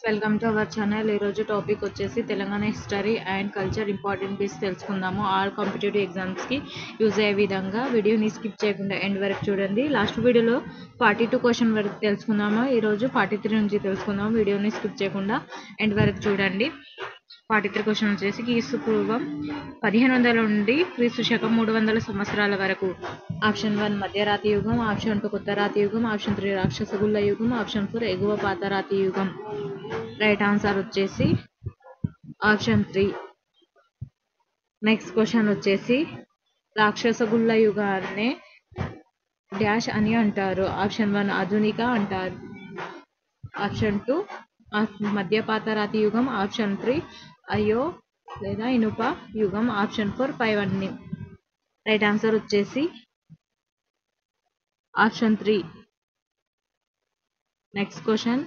Welcome to our channel. ఈరోజు topic వచ్చేసి Telangana history and culture important bits తెలుసుకుందాము. All competitive ఎగ్జామ్స్కి యూజ్ అయ్యే విధంగా వీడియోని స్కిప్ చేయకుండా ఎండ్ వరకు చూడండి. లాస్ట్ వీడియోలో 42 క్వశ్చన్ వరకు తెలుసుకుందాము. ఈరోజు 43 నుంచి తెలుసుకుందాము. వీడియోని స్కిప్ చేయకుండా ఎండ్ వరకు చూడండి. 43 క్వశ్చన్ వచ్చేసి క్రీస్తు పూర్వం 1500 నుండి క్రీస్తు శకం 300 సంవత్సరాల వరకు. ఆప్షన్ 1 మధ్యరాతి యుగం, ఆప్షన్ 2 కొత్త రాతి యుగం, ఆప్షన్ 3 రాక్షసగుళ్ళ యుగం, ఆప్షన్ 4 ఎగువ పాతరాతి యుగం. రైట్ ఆన్సర్ వచ్చేసి ఆప్షన్ 3. నెక్స్ట్ క్వశ్చన్ వచ్చేసి రాక్షసగుళ్ళ యుగాన్నే డాష్ అని అంటారు. ఆప్షన్ 1 ఆధునిక అంటారు, ఆప్షన్ 2 మధ్యపాతరాతి యుగం, ఆప్షన్ 3 అయో లేదా ఇనుప యుగం, ఆప్షన్ 4 పైవన్నీ. రైట్ ఆన్సర్ వచ్చేసి ఆప్షన్ 3. నెక్స్ట్ క్వశ్చన్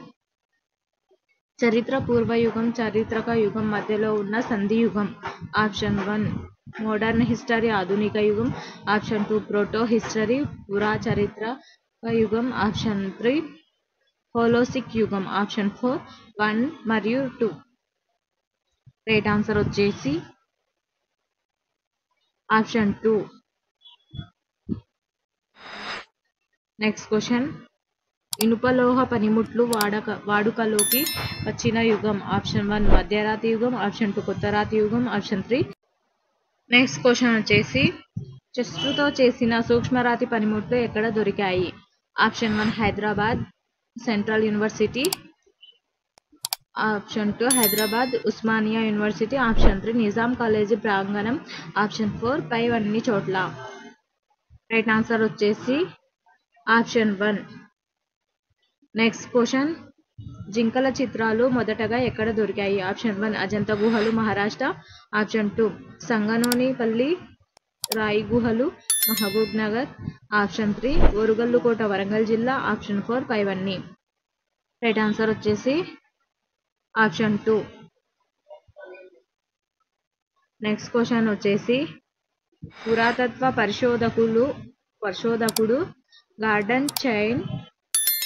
చరిత్ర పూర్వయుగం చారిత్రక యుగం మధ్యలో ఉన్న సంధి యుగం. ఆప్షన్ 1 మోడర్న్ హిస్టరీ ఆధునిక యుగం, ఆప్షన్ 2 ప్రోటో హిస్టరీ పురా చారిత్రక యుగం, ఆప్షన్ 3 హోలోసిక్ యుగం, ఆప్షన్ 4 1 మరియు 2. రైట్ ఆన్సర్ వచ్చేసి ఆప్షన్ 2. నెక్స్ట్ క్వశ్చన్ ఇనుపలోహ పనిముట్లు వాడుకలోకి వచ్చిన యుగం. ఆప్షన్ 1 మధ్యరాతి యుగం, ఆప్షన్ 2 కొత్త రాతి యుగం, ఆప్షన్ 3. నెక్స్ట్ క్వశ్చన్ వచ్చేసి చెస్టుతో చేసిన సూక్ష్మరాతి పనిముట్లు ఎక్కడ దొరికాయి. Option 1 Hyderabad central university, option 2 Hyderabad Osmania university, option 3 Nizam college ప్రాంగణం, ఆప్షన్ 4 పైవన్నీ చోట్ల. రైట్ ఆన్సర్ వచ్చేసి ఆప్షన్ 1. నెక్స్ట్ క్వశ్చన్ జింకల చిత్రాలు మొదటగా ఎక్కడ దొరికాయి. ఆప్షన్ 1 అజంతా గుహలు మహారాష్ట్ర, ఆప్షన్ 2 సంగనోనిపల్లి రాయి గుహలు మహబూబ్ నగర్, ఆప్షన్ 3 ఓరుగల్లుకోట వరంగల్ జిల్లా, ఆప్షన్ 4 పైవన్నీ. రైట్ ఆన్సర్ వచ్చేసి ఆప్షన్ 2. నెక్స్ట్ క్వశ్చన్ వచ్చేసి పురాతత్వ పరిశోధకుడు గార్డన్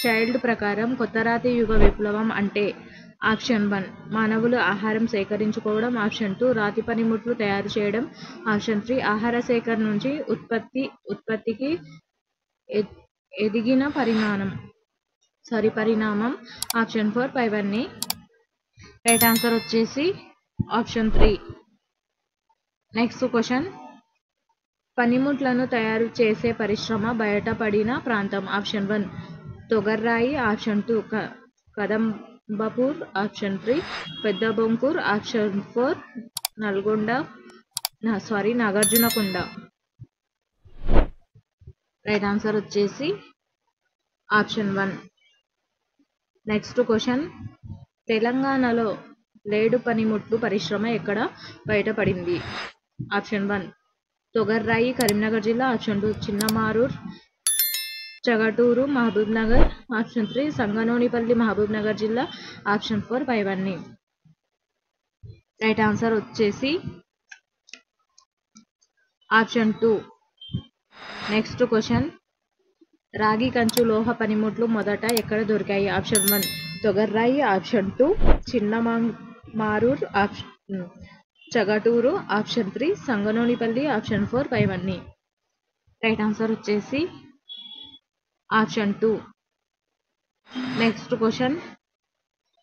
చైల్డ్ ప్రకారం కొత్తరాతి యుగ విప్లవం అంటే. ఆప్షన్ 1 మానవులు ఆహారం సేకరించుకోవడం, ఆప్షన్ 2 రాతి పనిముట్లు తయారు చేయడం, ఆప్షన్ 3 ఆహార సేకరణ నుంచి ఉత్పత్తికి ఎదిగిన పరిణామం, ఆప్షన్ 4 పైవన్నీ. రైట్ ఆన్సర్ వచ్చేసి ఆప్షన్ 3. నెక్స్ట్ క్వశ్చన్ పనిముట్లను తయారు చేసే పరిశ్రమ బయటపడిన ప్రాంతం. Option 1 Togarrai, option 2 Kadambapur, option 3 Peddabonkur, option 4 Nagarjunakonda. Right answer వచ్చేసి ఆప్షన్ 1. నెక్స్ట్ క్వశ్చన్ తెలంగాణలో లేడు పనిముట్లు పరిశ్రమ ఎక్కడ బయటపడింది. ఆప్షన్ 1 తొగర్రాయి కరీంనగర్ జిల్లా, ఆప్షన్ 2 చిన్నమారూర్ చగటూరు మహబూబ్ నగర్, ఆప్షన్ 3 సంగనోనిపల్లి మహబూబ్ నగర్ జిల్లా, ఆప్షన్ 4 పైవన్నీ. రైట్ ఆన్సర్ వచ్చేసి ఆప్షన్ 2. నెక్స్ట్ క్వశ్చన్ రాగి కంచు లోహ పనిముట్లు మొదట ఎక్కడ దొరికాయి. Option 1 Togarrai, option 2 Chinnamarur, option Chagaturu, option 3 Sanganonipalli, option 4 పైవన్నీ. రైట్ ఆన్సర్ వచ్చేసి ఆప్షన్ 2. నెక్స్ట్ క్వశ్చన్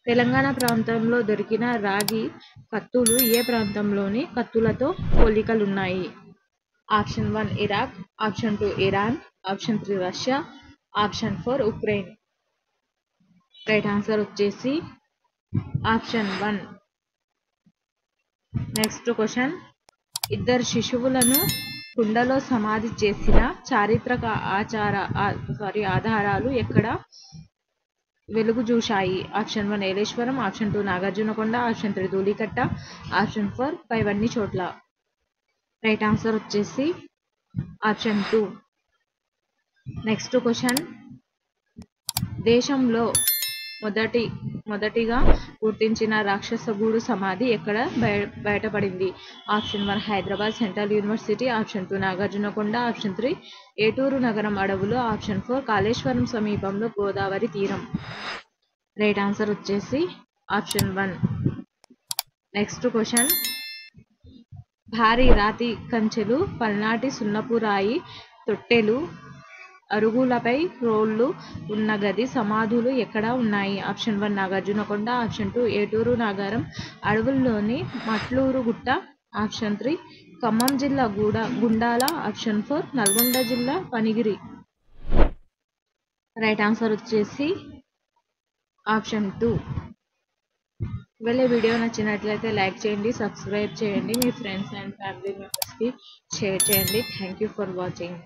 తెలంగాణ ప్రాంతంలో దొరికిన రాగి కత్తులు ఏ ప్రాంతంలోని కత్తులతో పోలికలున్నాయి. Option 1 Iraq, option 2 Iran, option 3 Russia, option 4 Ukraine. Right answer వచ్చేసి ఆప్షన్ 1. నెక్స్ట్ క్వశ్చన్ ఇద్దరు శిశువులను కుండలో సమాధి చేసిన చారిత్రక ఆధారాలు ఎక్కడ వెలుగు చూశాయి. Option 1 Eleswaram, option 2 Nagarjunakonda, option 3 Dhulikatta, option 4 పైవన్నీ చోట్ల. రైట్ ఆన్సర్ వచ్చేసి ఆప్షన్ 2. నెక్స్ట్ క్వశ్చన్ దేశంలో మొదటిగా గుర్తించిన రాక్షసగూడు సమాధి ఎక్కడ బయటపడింది. Option 1 Hyderabad central university, option 2 Nagarjunakonda, option 3 Eturu Nagaram అడవులు, ఆప్షన్ 4 కాళేశ్వరం సమీపంలో గోదావరి తీరం. రైట్ ఆన్సర్ వచ్చేసి ఆప్షన్ 1. నెక్స్ట్ క్వశ్చన్, భారీ రాతి కంచెలు, పల్నాటి సున్నపు రాయి తొట్టెలు, అరుగులపై రోళ్లు ఉన్న గది సమాధులు ఎక్కడ ఉన్నాయి? ఆప్షన్ 1 నాగార్జునకొండ, ఆప్షన్ 2 ఏటూరు నాగారం అడవుల్లోని మట్లూరు గుట్ట, ఆప్షన్ 3 ఖమ్మం జిల్లా గుండాల, ఆప్షన్ 4 నల్గొండ జిల్లా పనిగిరి. రైట్ ఆన్సర్ వచ్చేసి ఆప్షన్ 2. వీడియో నచ్చినట్లయితే లైక్ చేయండి, సబ్స్క్రైబ్ చేయండి, మీ ఫ్రెండ్స్ అండ్ ఫ్యామిలీ మెంబర్స్కి షేర్ చేయండి. Thank you for watching.